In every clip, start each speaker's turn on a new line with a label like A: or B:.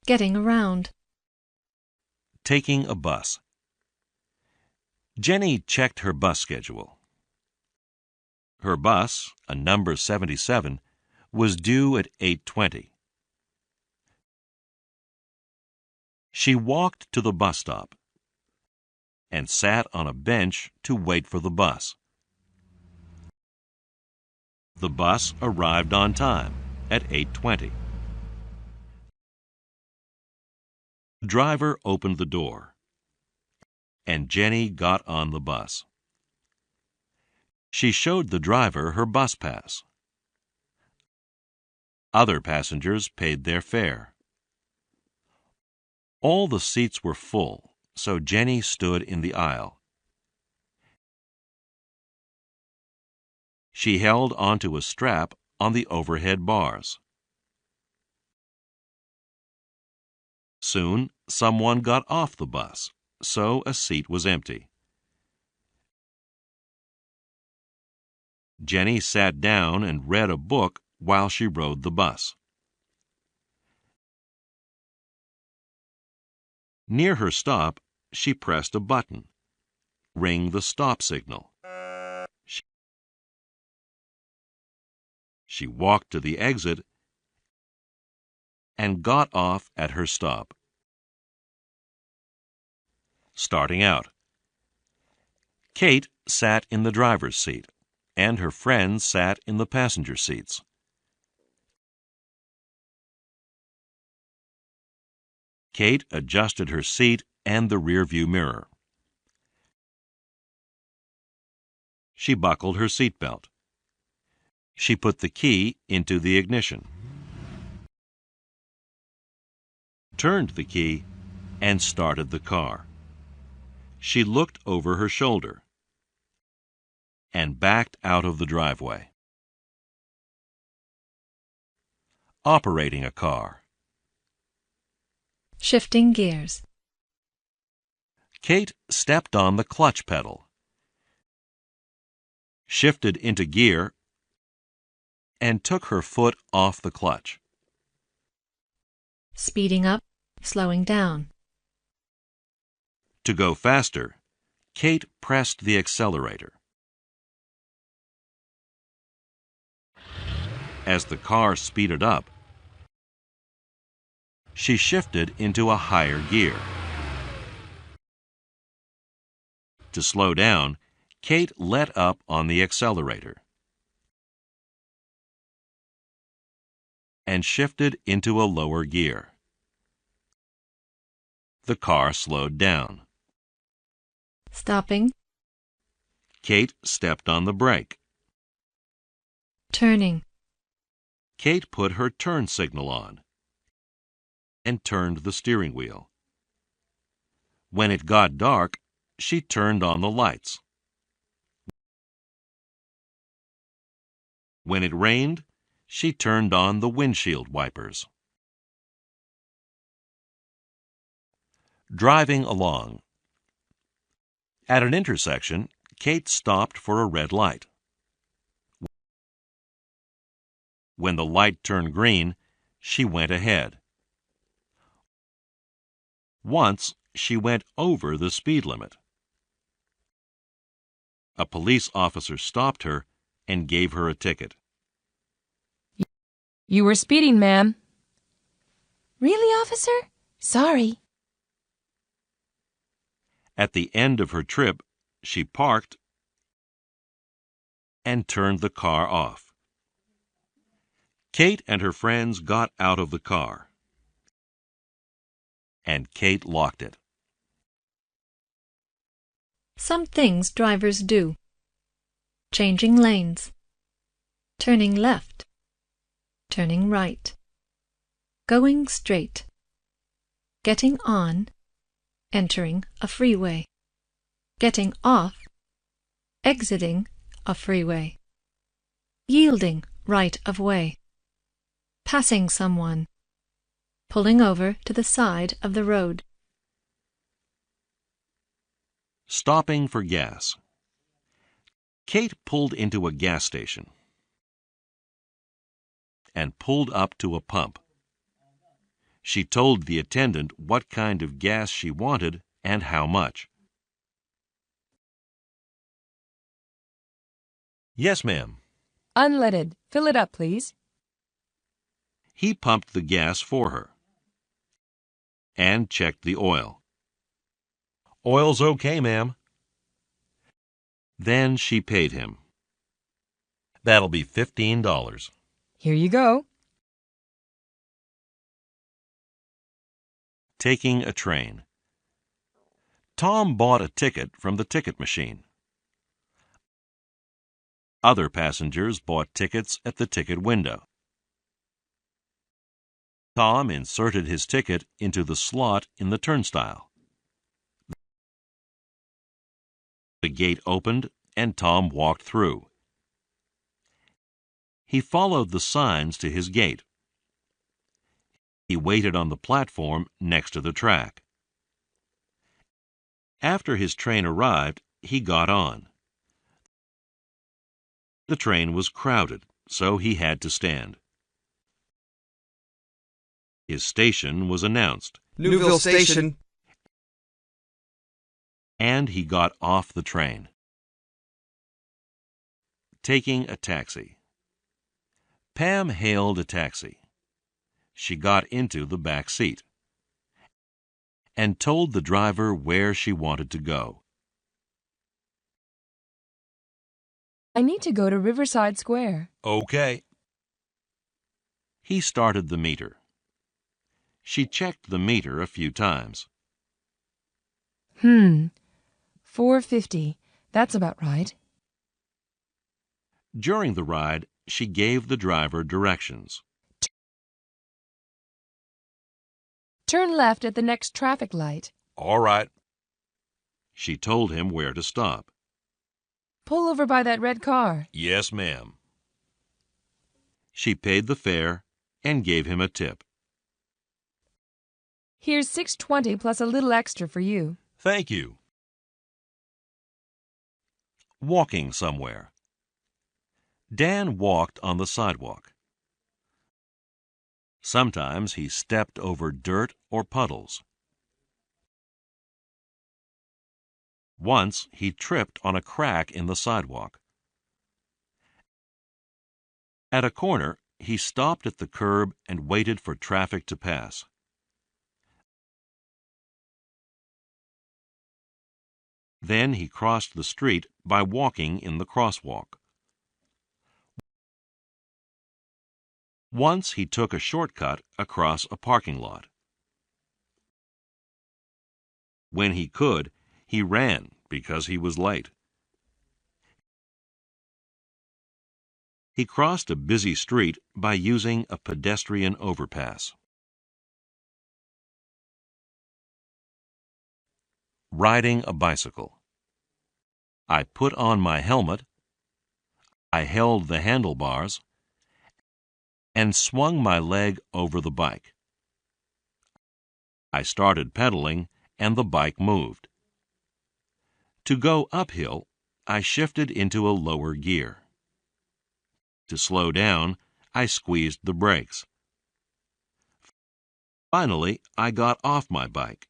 A: Getting around.
B: Taking a bus. Jenny checked her bus schedule. Her bus, a number 77, was due at 8:20. She walked to the bus stop and sat on a bench to wait for the bus. The bus arrived on time at 8:20. The driver opened the door, and Jenny got on the bus. She showed the driver her bus pass. Other passengers paid their fare. All the seats were full, so Jenny stood in the aisle. She held onto a strap on the overhead bars. Soon, someone got off the bus, so a seat was empty. Jenny sat down and read a book while she rode the bus. Near her stop, she pressed a button. Ring the stop signal. She walked to the exit and got off at her stop. Starting out. Kate sat in the driver's seat, and her friends sat in the passenger seats. Kate adjusted her seat and the rearview mirror. She buckled her seatbelt. She put the key into the ignition, turned the key, and started the car. She looked over her shoulder and backed out of the driveway. Operating a car.
A: Shifting gears.
B: Kate stepped on the clutch pedal, shifted into gear, and took her foot off the clutch.
A: Speeding up, slowing down.
B: To go faster, Kate pressed the accelerator. As the car speeded up, she shifted into a higher gear. To slow down, Kate let up on the accelerator and shifted into a lower gear. The car slowed down.
A: Stopping.
B: Kate stepped on the brake.
A: Turning.
B: Kate put her turn signal on and turned the steering wheel. When it got dark, she turned on the lights. When it rained, she turned on the windshield wipers. Driving along. At an intersection, Kate stopped for a red light. When the light turned green, she went ahead. Once, she went over the speed limit. A police officer stopped her and gave her a ticket.
C: You were speeding, ma'am. Really, officer? Sorry.
B: At the end of her trip, she parked and turned the car off. Kate and her friends got out of the car, and Kate locked it.
A: Some things drivers do. Changing lanes. Turning left. Turning right. Going straight. Getting on. Entering a freeway. Getting off. Exiting a freeway. Yielding right of way. Passing someone. Pulling over to the side of the road.
B: Stopping for gas. Kate pulled into a gas station and pulled up to a pump. She told the attendant what kind of gas she wanted and how much. Yes, ma'am.
C: Unleaded. Fill it up, please.
B: He pumped the gas for her and checked the oil. Oil's okay, ma'am. Then she paid him. That'll be $15.
C: Here you go.
B: Taking a train. Tom bought a ticket from the ticket machine. Other passengers bought tickets at the ticket window. Tom inserted his ticket into the slot in the turnstile. The gate opened and Tom walked through. He followed the signs to his gate. He waited on the platform next to the track. After his train arrived, he got on. The train was crowded, so he had to stand. His station was announced.
D: Newville Station.
B: And he got off the train. Taking a taxi. Pam hailed a taxi. She got into the back seat and told the driver where she wanted to go.
C: I need to go to Riverside Square.
B: Okay. He started the meter. She checked the meter a few times.
C: $4.50. That's about right.
B: During the ride, she gave the driver directions.
C: Turn left at the next traffic light.
B: All right. She told him where to stop.
C: Pull over by that red car.
B: Yes, ma'am. She paid the fare and gave him a tip.
C: Here's $6.20 plus a little extra for you.
B: Thank you. Walking somewhere. Dan walked on the sidewalk. Sometimes he stepped over dirt or puddles. Once he tripped on a crack in the sidewalk. At a corner, he stopped at the curb and waited for traffic to pass. Then he crossed the street by walking in the crosswalk. Once he took a shortcut across a parking lot. When he could, he ran because he was late. He crossed a busy street by using a pedestrian overpass. Riding a bicycle. I put on my helmet, I held the handlebars, and swung my leg over the bike. I started pedaling and the bike moved. To go uphill, I shifted into a lower gear. To slow down, I squeezed the brakes. Finally, I got off my bike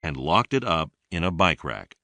B: and locked it up in a bike rack.